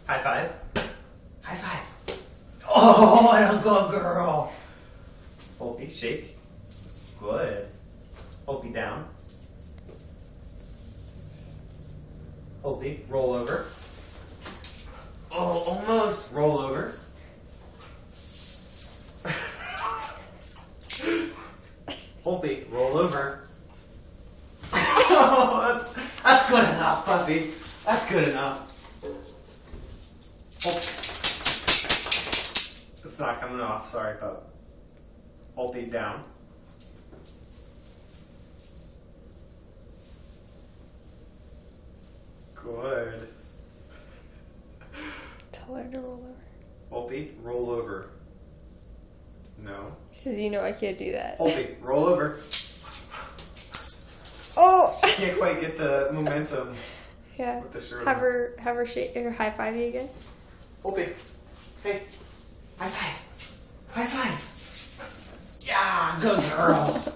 High five. High five. Oh, I don't go, girl. Holtby, shake. Good. Holtby down. Holtby, roll over. Oh, almost. Roll over. Holtby, roll over. Oh, that's good enough, puppy. That's good enough. Oh. It's not coming off. Sorry, pup. Holtby down. Good. Tell her to roll over. Holtby, roll over. No. Because you know I can't do that. Holtby, roll over. Oh! She can't quite get the momentum. Yeah. With the shirt have on. her shake or high five you again. Holtby, hey, high five. High five. Yeah, good girl.